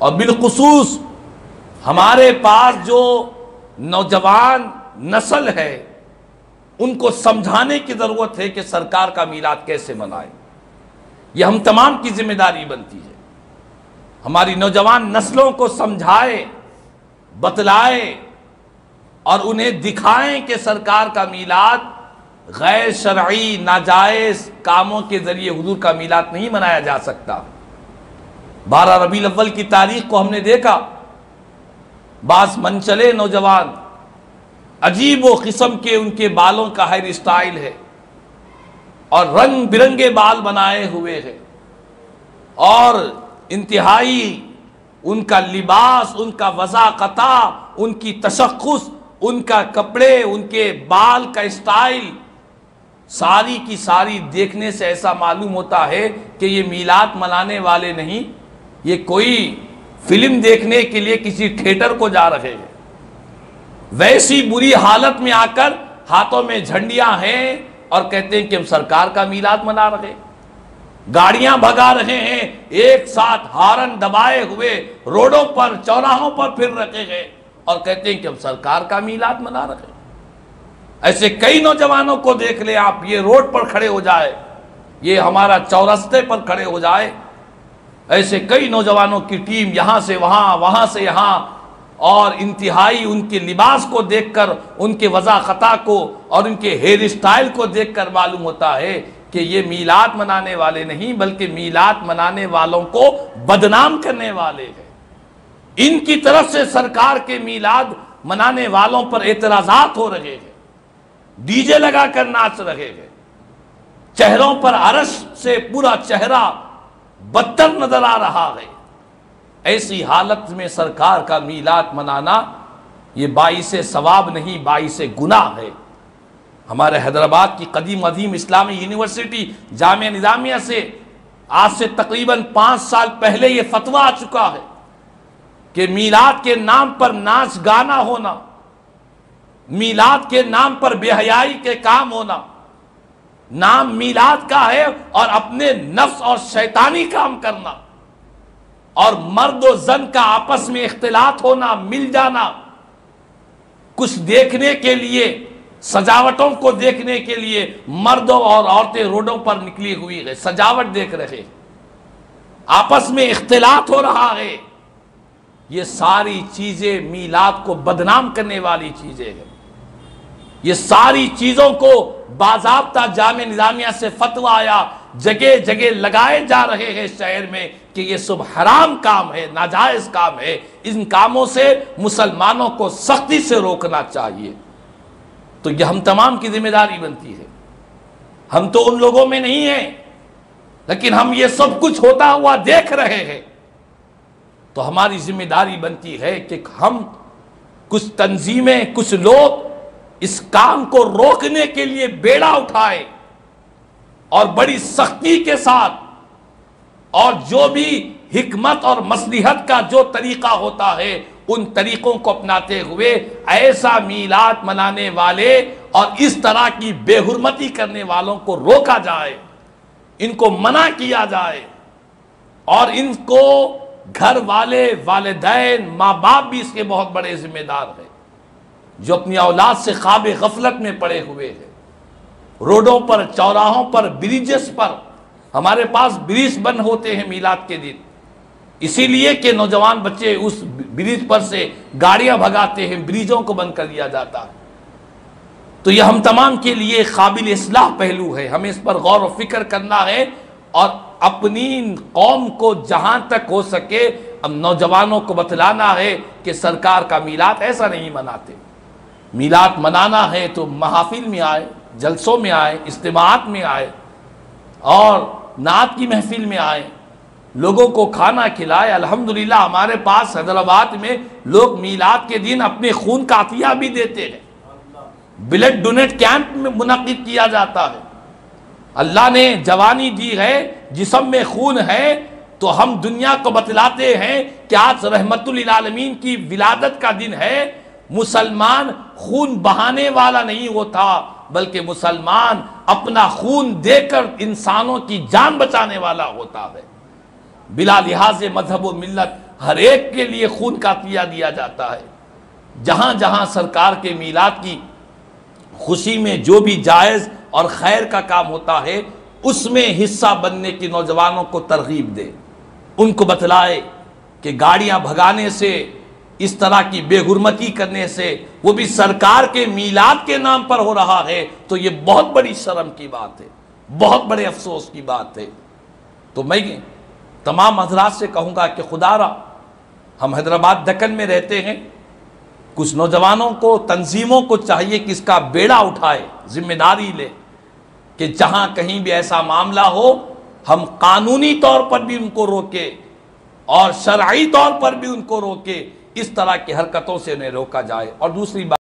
اور بالخصوص ہمارے پاس جو نوجوان نسل ہے ان کو سمجھانے کی ضرورت ہے کہ سرکار کا میلاد کیسے منائے. یہ ہم تمام کی ذمہ داری بنتی ہے. ہماری نوجوان نسلوں کو سمجھائے، بتلائے اور انہیں دکھائیں کہ سرکار کا میلاد غیر شرعی ناجائز کاموں کے ذریعے حضور کا میلاد نہیں منایا جا سکتا. 12 ربیع الاول کی تاریخ کو ہم نے دیکھا، بعض منچلے نوجوان عجیب و قسم کے ان کے بالوں کا ہیئر اسٹائل ہے اور رنگ برنگے بال بنائے ہوئے ہیں، اور انتہائی ان کا لباس، ان کا وضاقتہ، ان کی تشخص، ان کا کپڑے، ان کے بال کا اسٹائل ساری کی ساری دیکھنے سے ایسا معلوم ہوتا ہے کہ یہ میلاد منانے والے نہیں، یہ کوئی فلم دیکھنے کے لیے کسی تھیٹر کو جا رہے ہیں. ویسی بری حالت میں آ کر ہاتھوں میں جھنڈیاں ہیں اور کہتے ہیں کہ ہم سرکار کا میلاد منا رہے ہیں. گاڑیاں بھگا رہے ہیں، ایک ساتھ ہارن دبائے ہوئے روڈوں پر چوراہوں پر پھر رہے ہیں اور کہتے ہیں کہ ہم سرکار کا میلاد منا رہے ہیں. ایسے کئی نوجوانوں کو دیکھ لیں آپ، یہ روڈ پر کھڑے ہو جائے، یہ ہمارا چورستے پر کھڑے ہو جائے، ایسے کئی نوجوانوں کی ٹیم یہاں سے وہاں، وہاں سے یہاں، اور انتہائی ان کے لباس کو دیکھ کر، ان کے وضاقتہ کو اور ان کے ہیئر اسٹائل کو دیکھ کر معلوم ہوتا ہے کہ یہ میلاد منانے والے نہیں بلکہ میلاد منانے والوں کو بدنام کرنے والے ہیں. ان کی طرف سے سرکار کے میلاد منانے والوں پر اعتراضات ہو رہے ہیں، ڈی جے لگا کر ناچ رہے ہیں، چہروں پر عرش سے پورا چہرہ بدتر نظر آ رہا ہے. ایسی حالت میں سرکار کا میلاد منانا یہ باعث ثواب نہیں، باعث گناہ ہے. ہمارے حیدرآباد کی قدیم عظیم اسلامی یونیورسٹی جامعہ نظامیہ سے آج سے تقریباً 5 سال پہلے یہ فتویٰ آ چکا ہے کہ میلاد کے نام پر ناچ گانا ہونا، میلاد کے نام پر بے حیائی کے کام ہونا، نام میلاد کا ہے اور اپنے نفس اور شیطانی کام کرنا، اور مرد و زن کا آپس میں اختلاط ہونا، مل جانا، کچھ دیکھنے کے لیے، سجاوٹوں کو دیکھنے کے لیے مرد اور عورتیں روڈوں پر نکلی ہوئی ہے، سجاوٹ دیکھ رہے، آپس میں اختلاط ہو رہا ہے. یہ ساری چیزیں میلاد کو بدنام کرنے والی چیزیں ہیں. یہ ساری چیزوں کو باضابطہ جامعہ نظامیہ سے فتویٰ آیا، جگہ جگہ لگائے جا رہے ہیں شہر میں کہ یہ سب حرام کام ہے، ناجائز کام ہے، ان کاموں سے مسلمانوں کو سختی سے روکنا چاہیے. تو یہ ہم تمام کی ذمہ داری بنتی ہے. ہم تو ان لوگوں میں نہیں ہیں، لیکن ہم یہ سب کچھ ہوتا ہوا دیکھ رہے ہیں. تو ہماری ذمہ داری بنتی ہے کہ ہم کچھ تنظیمیں، کچھ لوگ اس کام کو روکنے کے لیے بیڑا اٹھائے اور بڑی سختی کے ساتھ، اور جو بھی حکمت اور مصلحت کا جو طریقہ ہوتا ہے ان طریقوں کو اپناتے ہوئے ایسا میلاد منانے والے اور اس طرح کی بے حرمتی کرنے والوں کو روکا جائے، ان کو منع کیا جائے، اور ان کو گھر والے، والدین، ماں باپ بھی اس کے بہت بڑے ذمہ دار ہیں جو اپنی اولاد سے خواب غفلت میں پڑے ہوئے ہیں. روڈوں پر، چوراہوں پر، بریجز پر، ہمارے پاس بریج بند ہوتے ہیں میلاد کے دن، اسی لیے کہ نوجوان بچے اس بریج پر سے گاڑیاں بھگاتے ہیں، بریجوں کو بند کر دیا جاتا ہے. تو یہ ہم تمام کے لیے قابل اصلاح پہلو ہے. ہمیں اس پر غور و فکر کرنا ہے اور اپنی قوم کو جہاں تک ہو سکے اب نوجوانوں کو بتلانا ہے کہ سرکار کا میلاد ایسا نہیں مناتے. میلاد منانا ہے تو محافل میں آئے، جلسوں میں آئے، اجتماعات میں آئے اور نعت کی محفل میں آئے، لوگوں کو کھانا کھلائے. الحمدللہ ہمارے پاس حیدرآباد میں لوگ میلاد کے دن اپنے خون کا عطیہ بھی دیتے ہیں. بلڈ ڈونیٹ کیمپ میں منعقد کیا جاتا ہے. اللہ نے جوانی دی ہے، جسم میں خون ہے، تو ہم دنیا کو بتلاتے ہیں کہ آج رحمت للعالمین کی ولادت کا دن ہے. مسلمان خون بہانے والا نہیں ہوتا بلکہ مسلمان اپنا خون دے کر انسانوں کی جان بچانے والا ہوتا ہے. بلا لحاظ مذہب و ملت ہر ایک کے لیے خون کا عطیہ دیا جاتا ہے۔ جہاں جہاں سرکار کے میلاد کی خوشی میں جو بھی جائز اور خیر کا کام ہوتا ہے اس میں حصہ بننے کی نوجوانوں کو ترغیب دے، ان کو بتلائے کہ گاڑیاں بھگانے سے، اس طرح کی بے حرمتی کرنے سے، وہ بھی سرکار کے میلاد کے نام پر ہو رہا ہے تو یہ بہت بڑی شرم کی بات ہے، بہت بڑے افسوس کی بات ہے۔ تو میں تمام حضرات سے کہوں گا کہ خدا را، ہم حیدرآباد دکن میں رہتے ہیں، کچھ نوجوانوں کو، تنظیموں کو چاہیے کہ اس کا بیڑا اٹھائے، ذمہ داری لے کہ جہاں کہیں بھی ایسا معاملہ ہو ہم قانونی طور پر بھی ان کو روکے اور شرعی طور پر بھی ان کو روکے، اس طرح کی حرکتوں سے انہیں روکا جائے۔ اور دوسری بات